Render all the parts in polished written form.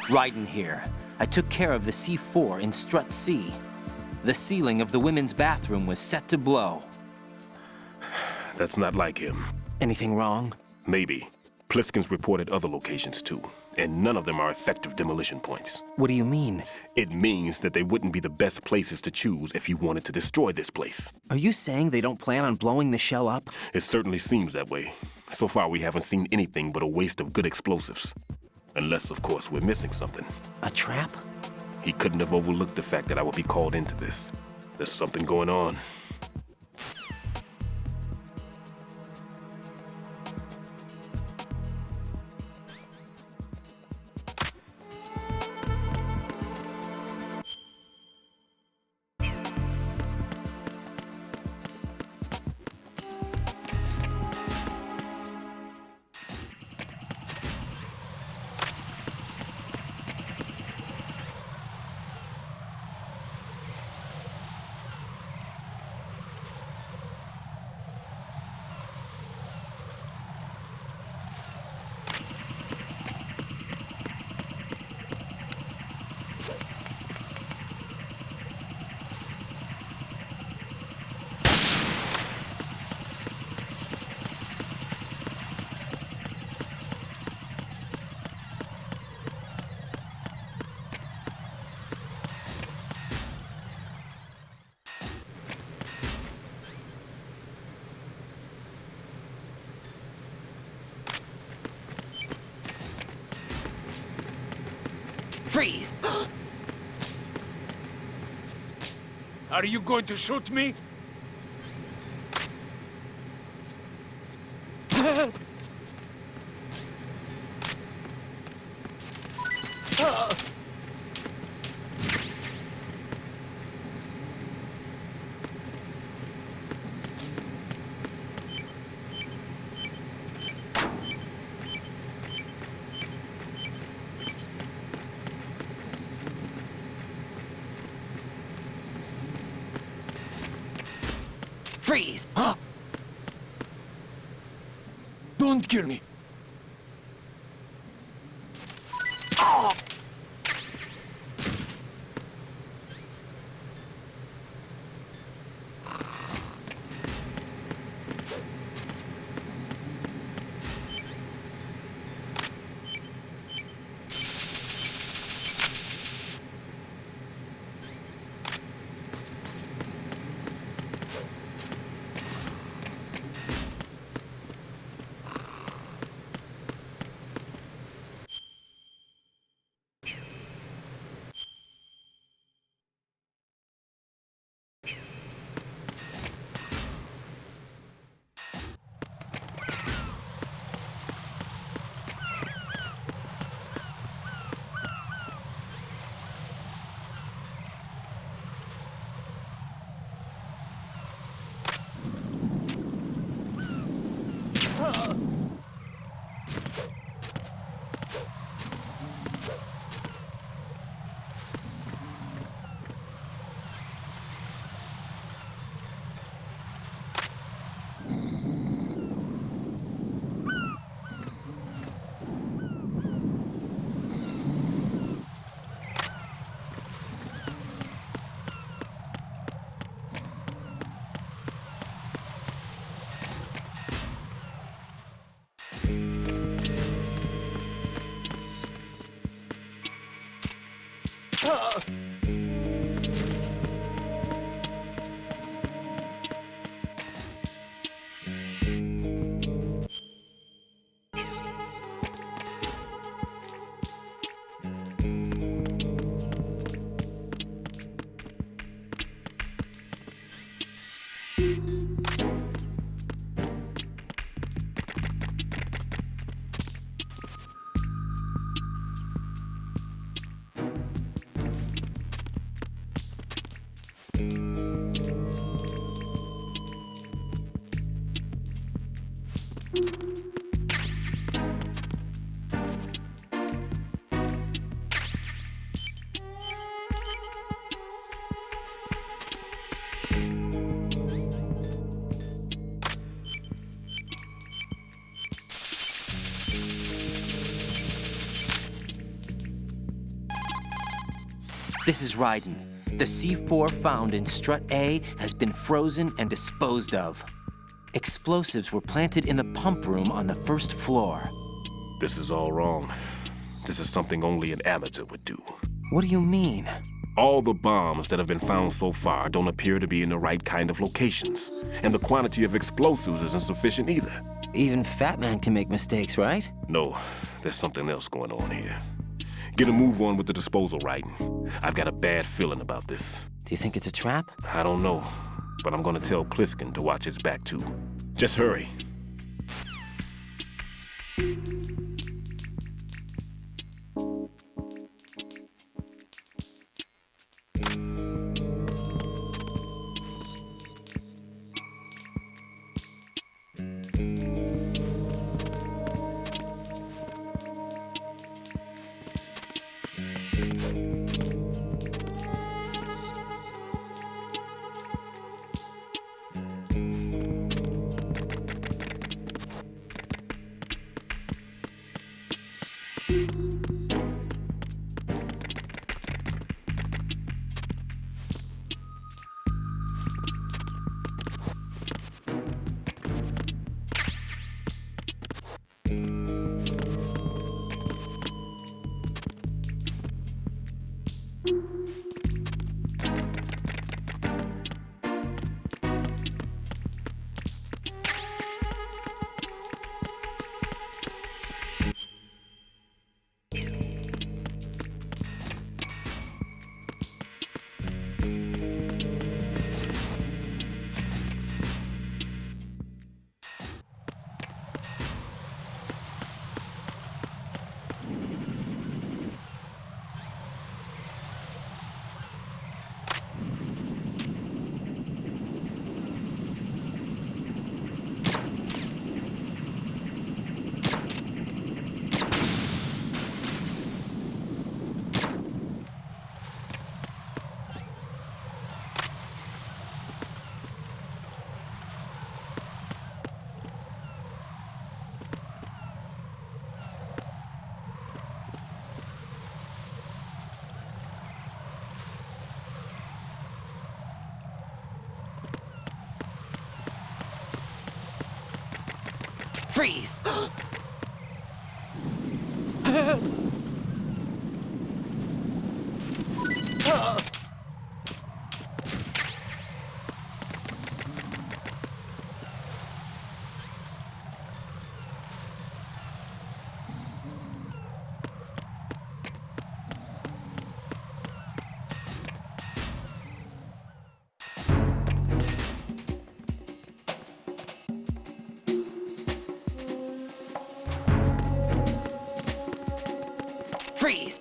Right in here. I took care of the C4 in Strut C. The ceiling of the women's bathroom was set to blow. That's not like him. Anything wrong? Maybe. Pliskin's reported other locations too, and none of them are effective demolition points. What do you mean? It means that they wouldn't be the best places to choose if you wanted to destroy this place. Are you saying they don't plan on blowing the shell up? It certainly seems that way. So far, we haven't seen anything but a waste of good explosives. Unless, of course, we're missing something. A trap? He couldn't have overlooked the fact that I would be called into this. There's something going on. Freeze! Are you going to shoot me? Freeze! Don't kill me. This is Raiden. The C4 found in strut A has been frozen and disposed of. Explosives were planted in the pump room on the first floor. This is all wrong. This is something only an amateur would do. What do you mean? All the bombs that have been found so far don't appear to be in the right kind of locations. And the quantity of explosives isn't sufficient either. Even Fat Man can make mistakes, right? No, there's something else going on here. Get a move on with the disposal, Raiden. I've got a bad feeling about this. Do you think it's a trap? I don't know, but I'm gonna tell Pliskin to watch his back too. Just hurry. Freeze! Freeze!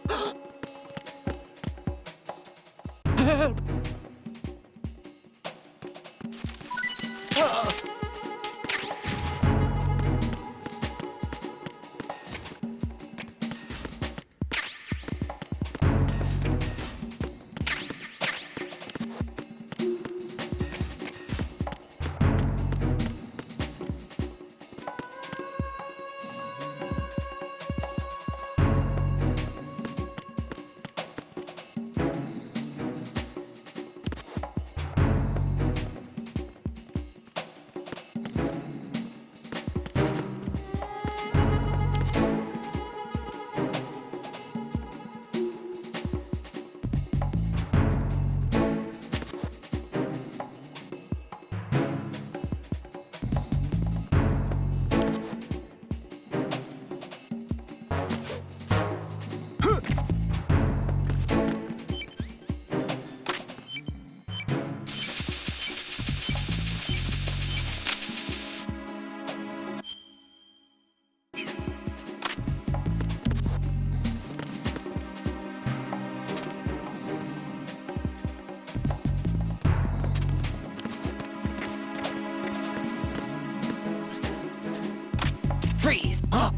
Freeze! Huh?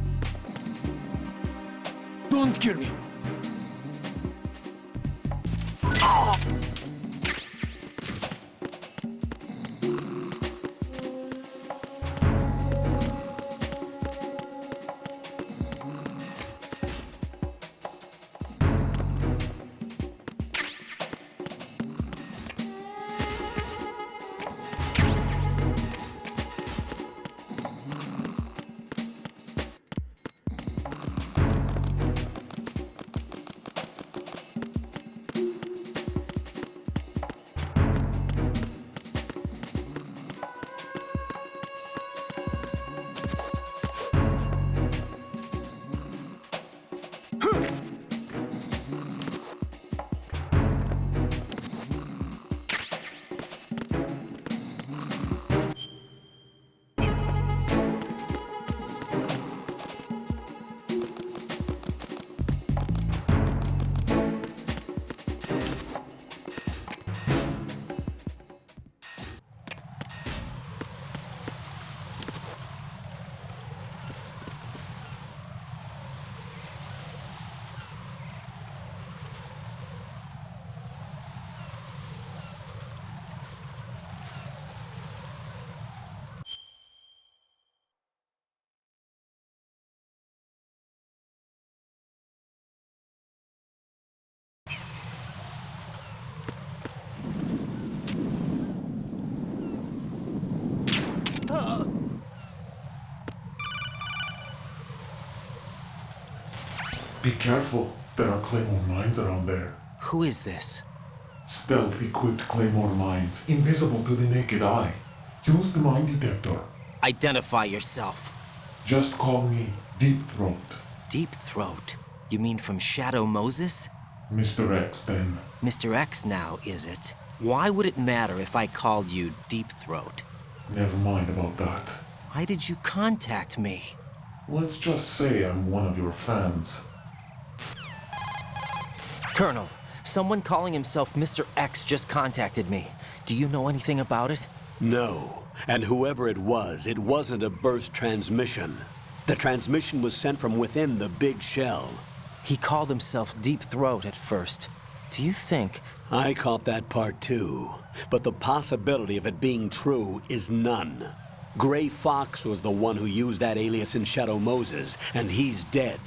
Don't kill me. Be careful. There are claymore mines around there. Who is this? Stealth-equipped claymore mines, invisible to the naked eye. Use the mine detector. Identify yourself. Just call me Deep Throat. Deep Throat? You mean from Shadow Moses? Mr. X, then. Mr. X now, is it? Why would it matter if I called you Deep Throat? Never mind about that. Why did you contact me? Let's just say I'm one of your fans. Colonel, someone calling himself Mr. X just contacted me. Do you know anything about it? No. And whoever it wasn't a burst transmission. The transmission was sent from within the big shell. He called himself Deep Throat at first. Do you think... I caught that part too. But the possibility of it being true is none. Gray Fox was the one who used that alias in Shadow Moses, and he's dead.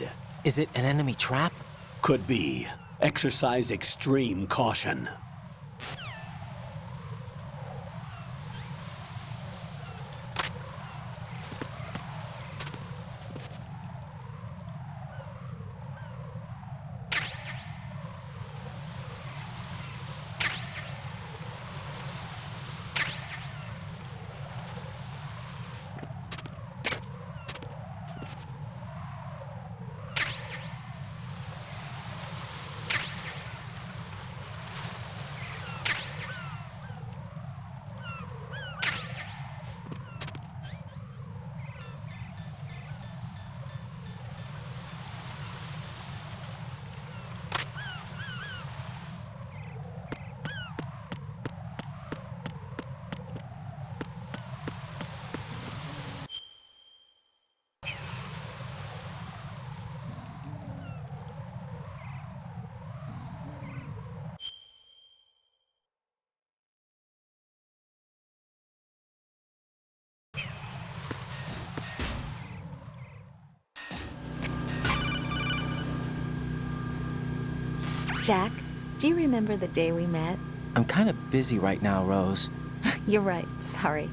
Is it an enemy trap? Could be. Exercise extreme caution. Jack, do you remember the day we met? I'm kind of busy right now, Rose. You're right, sorry.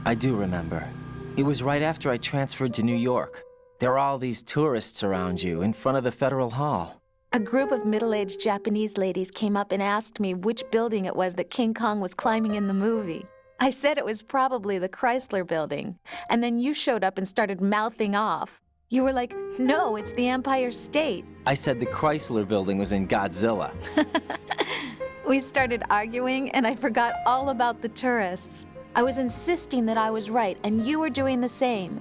I do remember. It was right after I transferred to New York. There were all these tourists around you in front of the Federal Hall. A group of middle-aged Japanese ladies came up and asked me which building it was that King Kong was climbing in the movie. I said it was probably the Chrysler Building, and then you showed up and started mouthing off. You were like, no, it's the Empire State. I said the Chrysler Building was in Godzilla. We started arguing, and I forgot all about the tourists. I was insisting that I was right, and you were doing the same.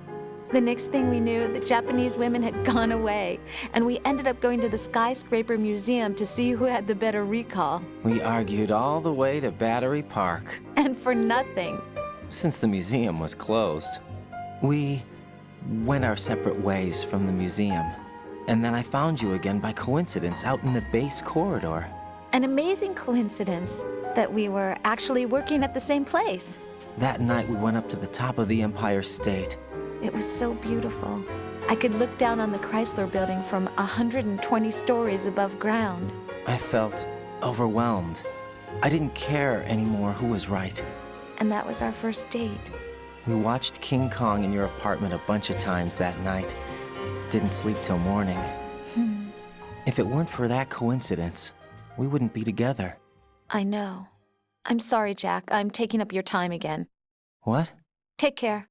The next thing we knew, the Japanese women had gone away, and we ended up going to the Skyscraper Museum to see who had the better recall. We argued all the way to Battery Park. And for nothing. Since the museum was closed, we went our separate ways from the museum. And then I found you again by coincidence out in the base corridor. An amazing coincidence that we were actually working at the same place. That night we went up to the top of the Empire State. It was so beautiful. I could look down on the Chrysler Building from 120 stories above ground. I felt overwhelmed. I didn't care anymore who was right. And that was our first date. We watched King Kong in your apartment a bunch of times that night. Didn't sleep till morning. If it weren't for that coincidence, we wouldn't be together. I know. I'm sorry, Jack. I'm taking up your time again. What? Take care.